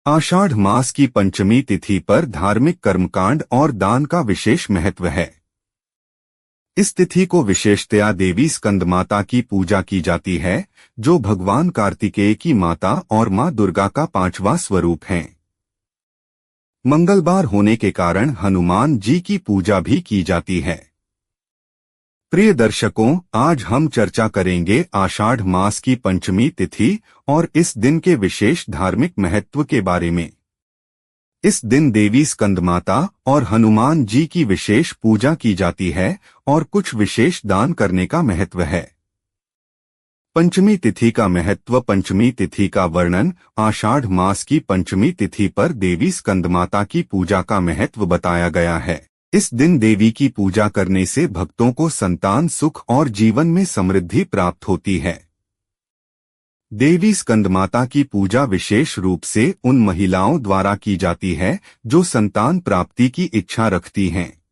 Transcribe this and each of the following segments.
आषाढ़ मास की पंचमी तिथि पर धार्मिक कर्मकांड और दान का विशेष महत्व है। इस तिथि को विशेषतया देवी स्कंदमाता की पूजा की जाती है, जो भगवान कार्तिकेय की माता और मां दुर्गा का 5वां स्वरूप हैं। मंगलवार होने के कारण हनुमान जी की पूजा भी की जाती है। प्रिय दर्शकों, आज हम चर्चा करेंगे आषाढ़ मास की पंचमी तिथि और इस दिन के विशेष धार्मिक महत्व के बारे में। इस दिन देवी स्कंदमाता और हनुमान जी की विशेष पूजा की जाती है और कुछ विशेष दान करने का महत्व है। पंचमी तिथि का महत्व। पंचमी तिथि का वर्णन। आषाढ़ मास की पंचमी तिथि पर देवी स्कंदमाता की पूजा का महत्व बताया गया है। इस दिन देवी की पूजा करने से भक्तों को संतान सुख और जीवन में समृद्धि प्राप्त होती है। देवी स्कंदमाता की पूजा विशेष रूप से उन महिलाओं द्वारा की जाती है जो संतान प्राप्ति की इच्छा रखती हैं।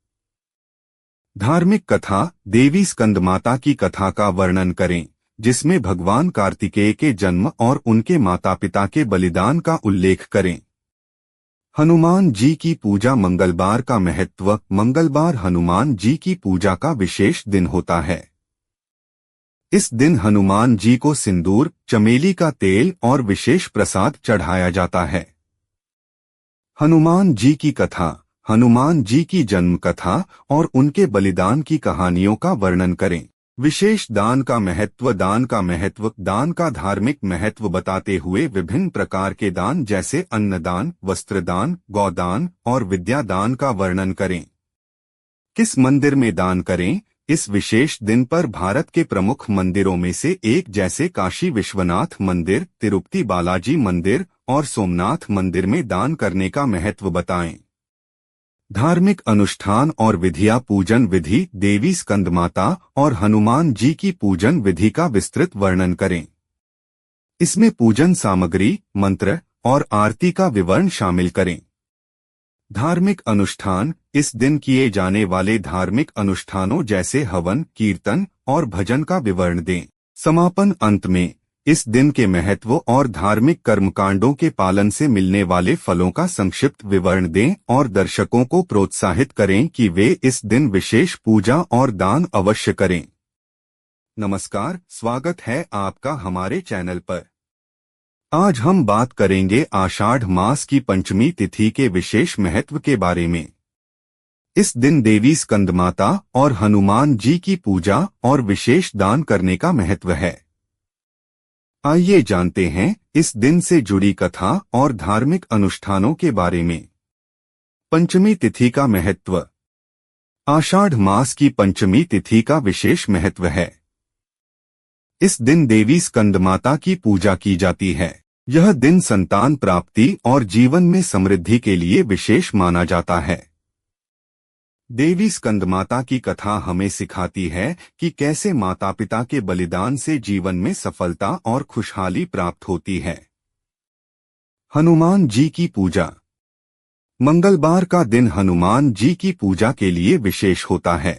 धार्मिक कथा। देवी स्कंदमाता की कथा का वर्णन करें, जिसमें भगवान कार्तिकेय के जन्म और उनके माता पिता के बलिदान का उल्लेख करें। हनुमान जी की पूजा। मंगलवार का महत्व। मंगलवार हनुमान जी की पूजा का विशेष दिन होता है। इस दिन हनुमान जी को सिंदूर, चमेली का तेल और विशेष प्रसाद चढ़ाया जाता है। हनुमान जी की कथा। हनुमान जी की जन्म कथा और उनके बलिदान की कहानियों का वर्णन करें। विशेष दान का महत्व। दान का महत्व। दान का धार्मिक महत्व बताते हुए विभिन्न प्रकार के दान जैसे अन्नदान, वस्त्रदान, गौदान और विद्यादान का वर्णन करें। किस मंदिर में दान करें। इस विशेष दिन पर भारत के प्रमुख मंदिरों में से एक जैसे काशी विश्वनाथ मंदिर, तिरुपति बालाजी मंदिर और सोमनाथ मंदिर में दान करने का महत्व बताएं। धार्मिक अनुष्ठान और विधियां। पूजन विधि। देवी स्कंदमाता और हनुमान जी की पूजन विधि का विस्तृत वर्णन करें। इसमें पूजन सामग्री, मंत्र और आरती का विवरण शामिल करें। धार्मिक अनुष्ठान। इस दिन किए जाने वाले धार्मिक अनुष्ठानों जैसे हवन, कीर्तन और भजन का विवरण दें। समापन। अंत में इस दिन के महत्व और धार्मिक कर्मकांडों के पालन से मिलने वाले फलों का संक्षिप्त विवरण दें और दर्शकों को प्रोत्साहित करें कि वे इस दिन विशेष पूजा और दान अवश्य करें। नमस्कार, स्वागत है आपका हमारे चैनल पर। आज हम बात करेंगे आषाढ़ मास की पंचमी तिथि के विशेष महत्व के बारे में। इस दिन देवी स्कंदमाता और हनुमान जी की पूजा और विशेष दान करने का महत्व है। आइए जानते हैं इस दिन से जुड़ी कथा और धार्मिक अनुष्ठानों के बारे में। पंचमी तिथि का महत्व। आषाढ़ मास की पंचमी तिथि का विशेष महत्व है। इस दिन देवी स्कंदमाता की पूजा की जाती है। यह दिन संतान प्राप्ति और जीवन में समृद्धि के लिए विशेष माना जाता है। देवी स्कंदमाता की कथा हमें सिखाती है कि कैसे माता पिता के बलिदान से जीवन में सफलता और खुशहाली प्राप्त होती है। हनुमान जी की पूजा। मंगलवार का दिन हनुमान जी की पूजा के लिए विशेष होता है।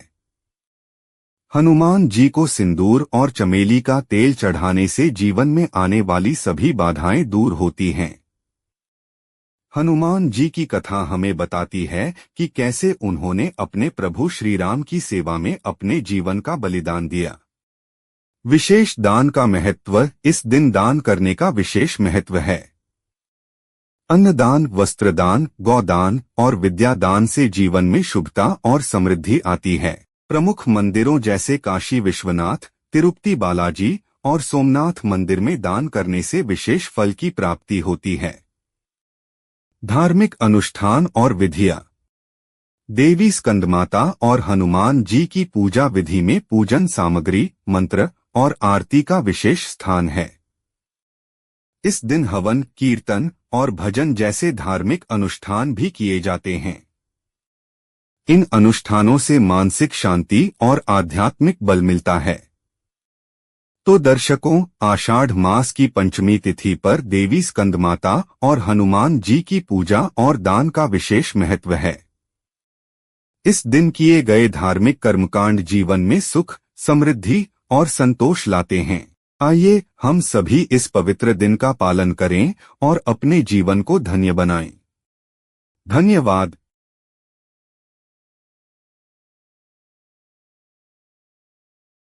हनुमान जी को सिंदूर और चमेली का तेल चढ़ाने से जीवन में आने वाली सभी बाधाएं दूर होती हैं। हनुमान जी की कथा हमें बताती है कि कैसे उन्होंने अपने प्रभु श्री राम की सेवा में अपने जीवन का बलिदान दिया। विशेष दान का महत्व। इस दिन दान करने का विशेष महत्व है। अन्नदान, वस्त्रदान, गौदान और विद्यादान से जीवन में शुभता और समृद्धि आती है। प्रमुख मंदिरों जैसे काशी विश्वनाथ, तिरुपति बालाजी और सोमनाथ मंदिर में दान करने से विशेष फल की प्राप्ति होती है। धार्मिक अनुष्ठान और विधियां। देवी स्कंदमाता और हनुमान जी की पूजा विधि में पूजन सामग्री, मंत्र और आरती का विशेष स्थान है। इस दिन हवन, कीर्तन और भजन जैसे धार्मिक अनुष्ठान भी किए जाते हैं। इन अनुष्ठानों से मानसिक शांति और आध्यात्मिक बल मिलता है। तो दर्शकों, आषाढ़ मास की पंचमी तिथि पर देवी स्कंदमाता और हनुमान जी की पूजा और दान का विशेष महत्व है। इस दिन किए गए धार्मिक कर्मकांड जीवन में सुख, समृद्धि और संतोष लाते हैं। आइए हम सभी इस पवित्र दिन का पालन करें और अपने जीवन को धन्य बनाएं। धन्यवाद।